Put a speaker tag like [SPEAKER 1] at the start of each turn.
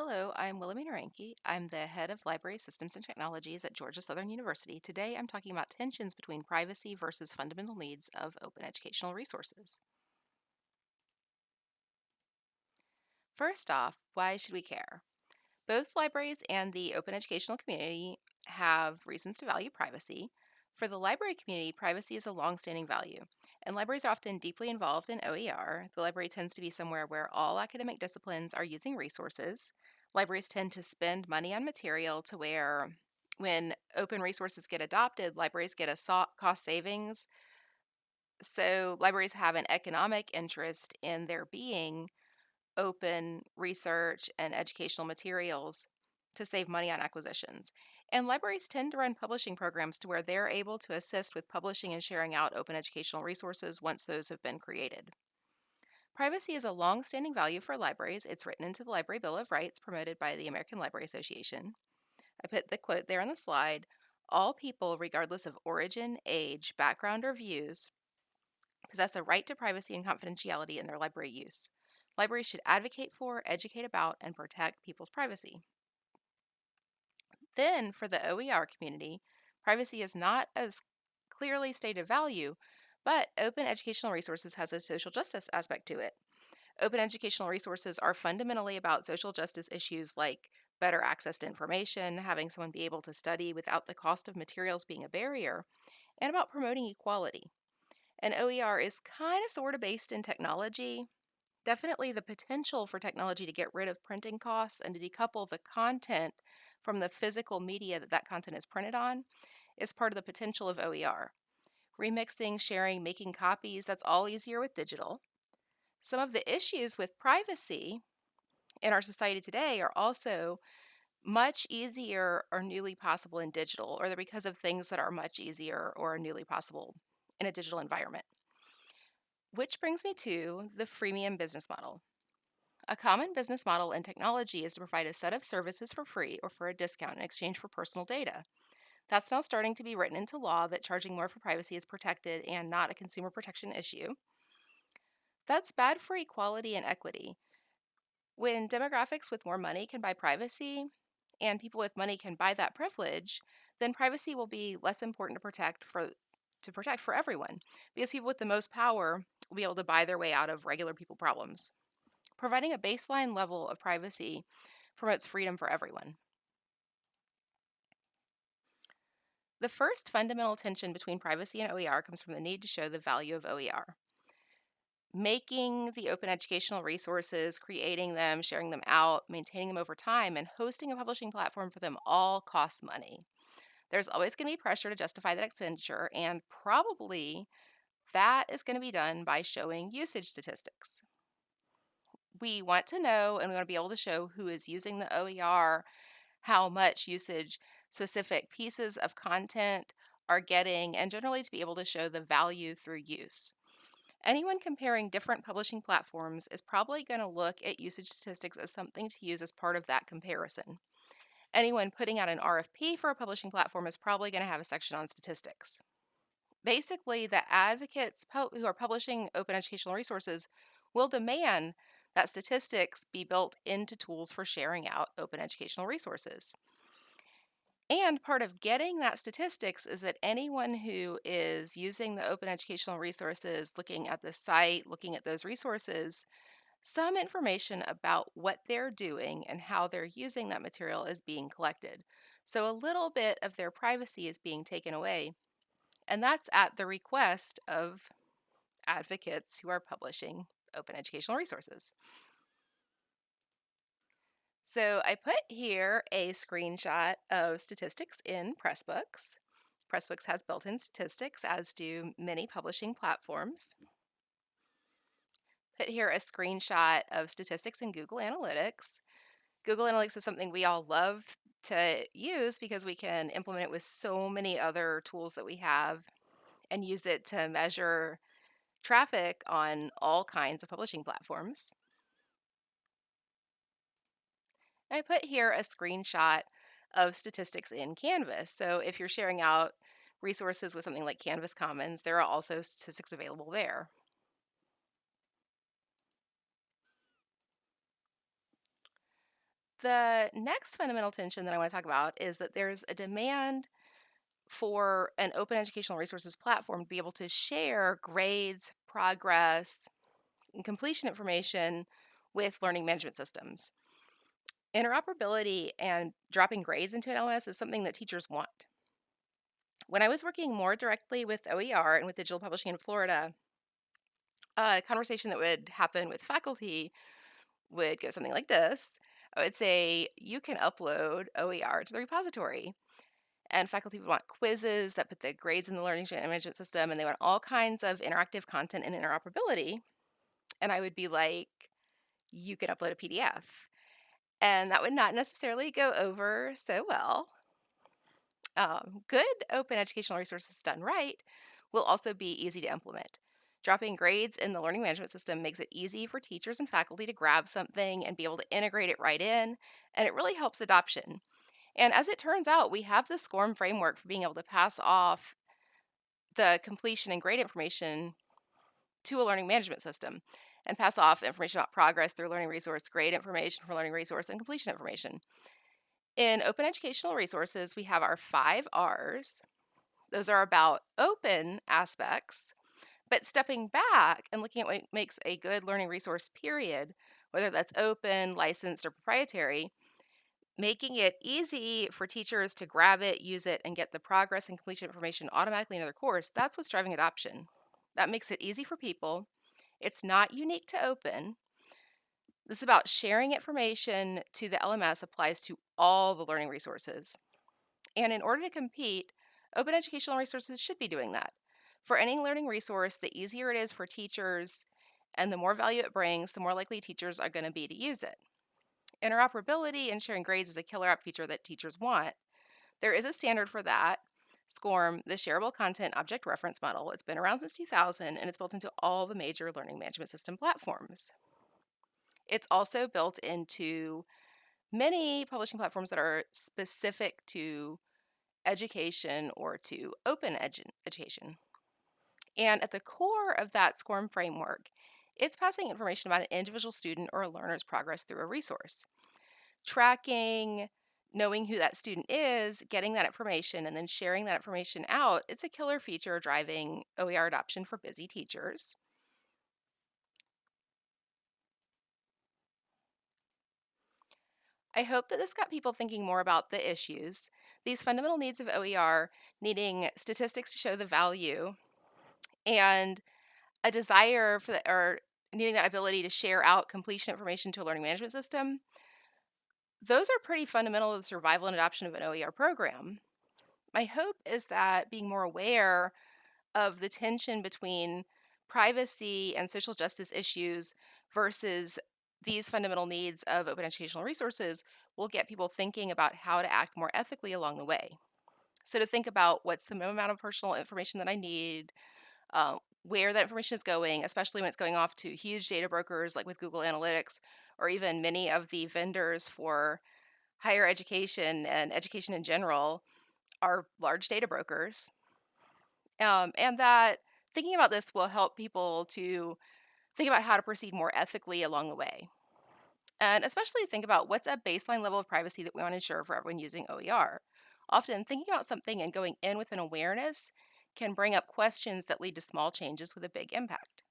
[SPEAKER 1] Hello, I'm Willamina Ranke. I'm the head of Library Systems and Technologies at Georgia Southern University. Today I'm talking about tensions between privacy versus fundamental needs of open educational resources. First off, why should we care? Both libraries and the open educational community have reasons to value privacy. For the library community, privacy is a longstanding value, and libraries are often deeply involved in OER. The library tends to be somewhere where all academic disciplines are using resources. Libraries tend to spend money on material to where when open resources get adopted, libraries get a cost savings. So libraries have an economic interest in there being open research and educational materials to save money on acquisitions. And libraries tend to run publishing programs to where they're able to assist with publishing and sharing out open educational resources once those have been created. Privacy is a long-standing value for libraries. It's written into the Library Bill of Rights promoted by the American Library Association. I put the quote there on the slide. All people, regardless of origin, age, background, or views, possess a right to privacy and confidentiality in their library use. Libraries should advocate for, educate about, and protect people's privacy. Then, for the OER community, privacy is not as clearly stated value, but open educational resources has a social justice aspect to it. Open educational resources are fundamentally about social justice issues like better access to information, having someone be able to study without the cost of materials being a barrier, and about promoting equality. And OER is kind of sort of based in technology. Definitely the potential for technology to get rid of printing costs and to decouple the content from the physical media that content is printed on is part of the potential of OER. Remixing, sharing, making copies, that's all easier with digital. Some of the issues with privacy in our society today are also much easier or newly possible in digital, or they're because of things that are much easier or newly possible in a digital environment. Which brings me to the freemium business model. A common business model in technology is to provide a set of services for free or for a discount in exchange for personal data. That's now starting to be written into law that charging more for privacy is protected and not a consumer protection issue. That's bad for equality and equity. When demographics with more money can buy privacy and people with money can buy that privilege, then privacy will be less important to protect for everyone because people with the most power will be able to buy their way out of regular people problems. Providing a baseline level of privacy promotes freedom for everyone. The first fundamental tension between privacy and OER comes from the need to show the value of OER. Making the open educational resources, creating them, sharing them out, maintaining them over time, and hosting a publishing platform for them all costs money. There's always going to be pressure to justify that expenditure, and probably that is going to be done by showing usage statistics. We want to know and we want to be able to show who is using the OER, how much usage specific pieces of content are getting, and generally to be able to show the value through use. Anyone comparing different publishing platforms is probably going to look at usage statistics as something to use as part of that comparison. Anyone putting out an RFP for a publishing platform is probably going to have a section on statistics. Basically, the advocates who are publishing open educational resources will demand that statistics be built into tools for sharing out open educational resources. And part of getting that statistics is that anyone who is using the open educational resources, looking at the site, looking at those resources, some information about what they're doing and how they're using that material is being collected. So a little bit of their privacy is being taken away. And that's at the request of advocates who are publishing open educational resources. So I put here a screenshot of statistics in Pressbooks. Pressbooks has built-in statistics, as do many publishing platforms. Put here a screenshot of statistics in Google Analytics. Google Analytics is something we all love to use because we can implement it with so many other tools that we have and use it to measure traffic on all kinds of publishing platforms. And I put here a screenshot of statistics in Canvas. So if you're sharing out resources with something like Canvas Commons, there are also statistics available there. The next fundamental tension that I want to talk about is that there's a demand for an open educational resources platform to be able to share grades, progress, and completion information with learning management systems. Interoperability and dropping grades into an LMS is something that teachers want. When I was working more directly with OER and with digital publishing in Florida, a conversation that would happen with faculty would go something like this. I would say, you can upload OER to the repository. And faculty would want quizzes that put the grades in the learning management system, and they want all kinds of interactive content and interoperability. And I would be like, you can upload a PDF. And that would not necessarily go over so well. Good open educational resources done right will also be easy to implement. Dropping grades in the learning management system makes it easy for teachers and faculty to grab something and be able to integrate it right in, and it really helps adoption. And as it turns out, we have the SCORM framework for being able to pass off the completion and grade information to a learning management system and pass off information about progress through learning resource, grade information for learning resource, and completion information. In open educational resources, we have our 5 R's. Those are about open aspects, but stepping back and looking at what makes a good learning resource, period, whether that's open, licensed, or proprietary, making it easy for teachers to grab it, use it, and get the progress and completion information automatically into their course, that's what's driving adoption. That makes it easy for people. It's not unique to open. This is about sharing information to the LMS applies to all the learning resources. And in order to compete, open educational resources should be doing that. For any learning resource, the easier it is for teachers and the more value it brings, the more likely teachers are going to be to use it. Interoperability and sharing grades is a killer app feature that teachers want. There is a standard for that. SCORM, the Shareable Content Object Reference Model. It's been around since 2000 and it's built into all the major learning management system platforms. It's also built into many publishing platforms that are specific to education or to education. And at the core of that SCORM framework, it's passing information about an individual student or a learner's progress through a resource. Tracking, knowing who that student is, getting that information, and then sharing that information out, it's a killer feature driving OER adoption for busy teachers. I hope that this got people thinking more about the issues. These fundamental needs of OER, needing statistics to show the value, and a desire for the, or needing that ability to share out completion information to a learning management system, those are pretty fundamental to the survival and adoption of an OER program. My hope is that being more aware of the tension between privacy and social justice issues versus these fundamental needs of open educational resources will get people thinking about how to act more ethically along the way. So, to think about what's the minimum amount of personal information that I need, where that information is going, especially when it's going off to huge data brokers like with Google Analytics, or even many of the vendors for higher education and education in general are large data brokers. And that thinking about this will help people to think about how to proceed more ethically along the way. And especially think about what's a baseline level of privacy that we want to ensure for everyone using OER. Often, thinking about something and going in with an awareness can bring up questions that lead to small changes with a big impact.